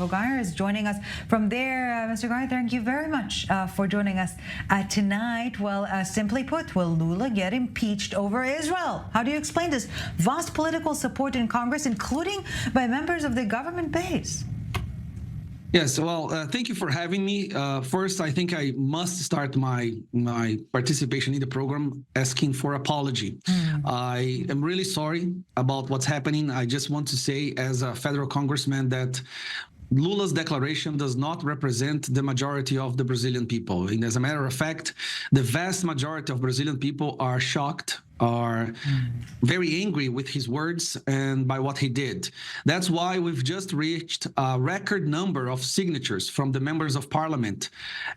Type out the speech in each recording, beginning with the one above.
Gustavo Gayer is joining us from there. Mr. Gayer, thank you very much for joining us tonight. Well, simply put, will Lula get impeached over Israel? How do you explain this vast political support in Congress, including by members of the government base? Yes, well, thank you for having me. First, I think I must start my participation in the program asking for apology. I am really sorry about what's happening. I just want to say, as a federal congressman, that Lula's declaration does not represent the majority of the Brazilian people. And as a matter of fact, the vast majority of Brazilian people are shocked, are very angry with his words and by what he did. That's why we've just reached a record number of signatures from the members of parliament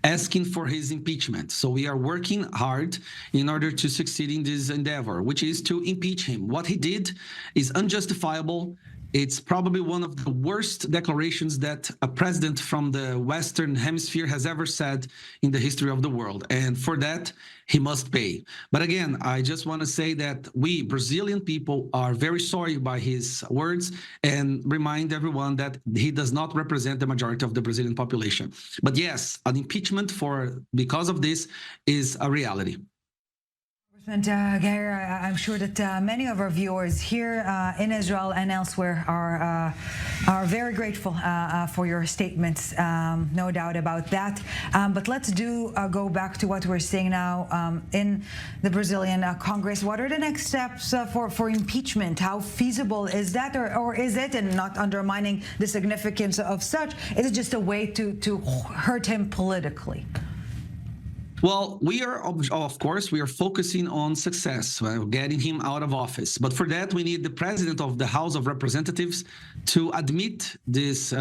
asking for his impeachment. So we are working hard in order to succeed in this endeavor, which is to impeach him. What he did is unjustifiable. It's probably one of the worst declarations that a president from the Western Hemisphere has ever said in the history of the world. And for that, he must pay. But again, I just want to say that we Brazilian people are very sorry by his words and remind everyone that he does not represent the majority of the Brazilian population. But yes, an impeachment because of this is a reality. Gayer, I'm sure that many of our viewers here in Israel and elsewhere are very grateful for your statements, no doubt about that. But let's go back to what we're seeing now in the Brazilian Congress. What are the next steps for impeachment? How feasible is that, or is it, and not undermining the significance of such, is it just a way to hurt him politically? Well, we are, of course, we are focusing on success, getting him out of office. But for that, we need the president of the House of Representatives to admit this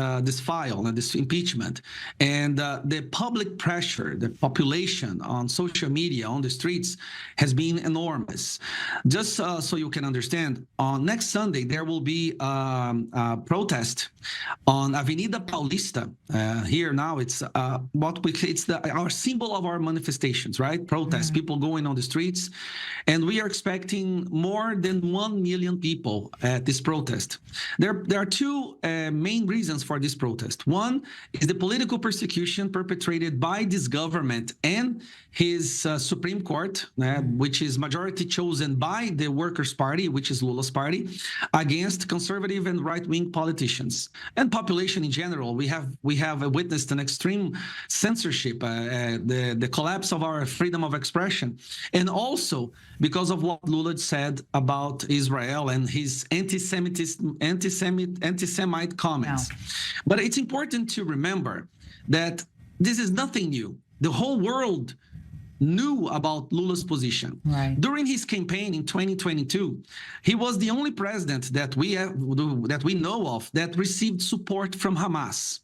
file, this impeachment. And the public pressure, the population on social media, on the streets, has been enormous. Just so you can understand, on next Sunday, there will be a protest on Avenida Paulista. Here now, it's our symbol of our manifestation. Right? Protests, people going on the streets. And we are expecting more than 1 million people at this protest. There are two main reasons for this protest. One is the political persecution perpetrated by this government and his Supreme Court, which is majority chosen by the Workers' Party, which is Lula's party, against conservative and right-wing politicians and population in general. We have witnessed an extreme censorship, the collapse of our freedom of expression, and also because of what Lula said about Israel and his anti-Semite comments. Wow. But it's important to remember that this is nothing new. The whole world knew about Lula's position. Right. During his campaign in 2022, he was the only president that we know of that received support from Hamas.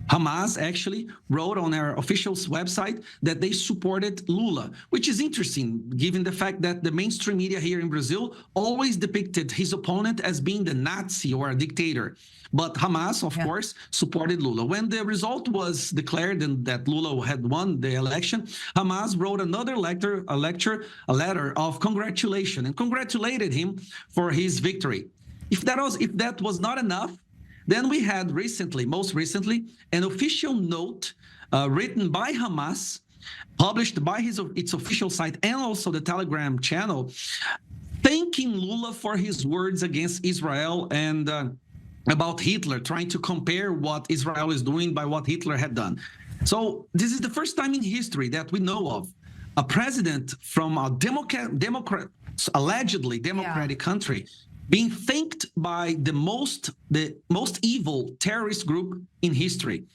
Hamas actually wrote on their official website that they supported Lula, which is interesting, given the fact that the mainstream media here in Brazil always depicted his opponent as being the Nazi or a dictator. But Hamas, of course, supported Lula. When the result was declared and that Lula had won the election, Hamas wrote another letter of congratulation and congratulated him for his victory. If that was not enough, then we had most recently, an official note written by Hamas, published by its official site and also the Telegram channel, thanking Lula for his words against Israel and about Hitler, trying to compare what Israel is doing by what Hitler had done. So this is the first time in history that we know of a president from a allegedly democratic country being thanked by the most evil terrorist group in history.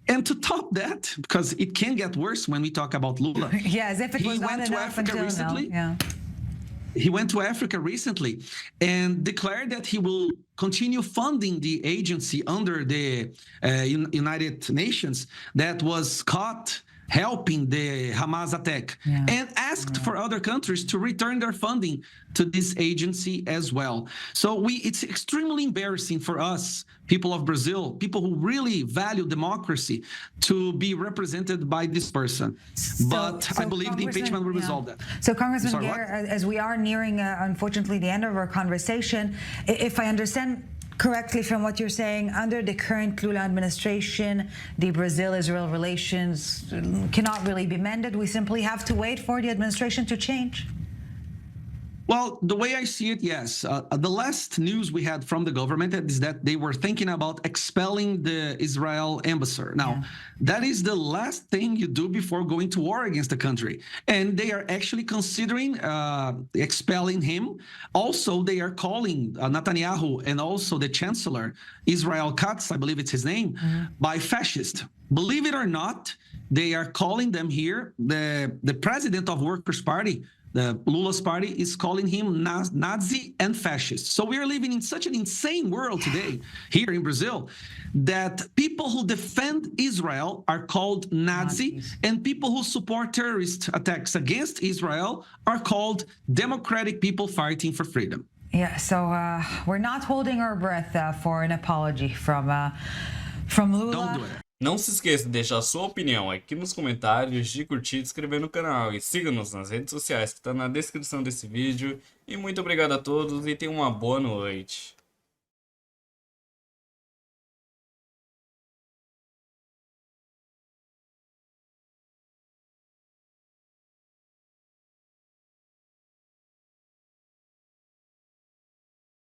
And to top that, because it can get worse when we talk about Lula. Yeah, as if it was not enough until now. Yeah. He went to Africa recently and declared that he will continue funding the agency under the United Nations that was caught helping the Hamas attack, and asked for other countries to return their funding to this agency as well. So it's extremely embarrassing for us, people of Brazil, people who really value democracy, to be represented by this person. But I believe the impeachment will resolve that. So Congressman Gayer, as we are nearing, unfortunately, the end of our conversation, if I understand correctly from what you're saying, under the current Lula administration, the Brazil-Israel relations cannot really be mended. We simply have to wait for the administration to change. Well, the way I see it, yes. The last news we had from the government is that they were thinking about expelling the Israel ambassador. Now, that is the last thing you do before going to war against the country. And they are actually considering expelling him. Also, they are calling Netanyahu and also the chancellor, Israel Katz, I believe it's his name, by fascist. Believe it or not, they are calling them here. The president of Workers' Party, the Lula's party, is calling him Nazi and fascist. So we are living in such an insane world today here in Brazil that people who defend Israel are called Nazi, and people who support terrorist attacks against Israel are called democratic people fighting for freedom. Yeah, so we're not holding our breath for an apology from Lula. Don't do it. Não se esqueça de deixar sua opinião aqui nos comentários, de curtir e de inscrever no canal. E siga-nos nas redes sociais que está na descrição desse vídeo. E muito obrigado a todos e tenham uma boa noite.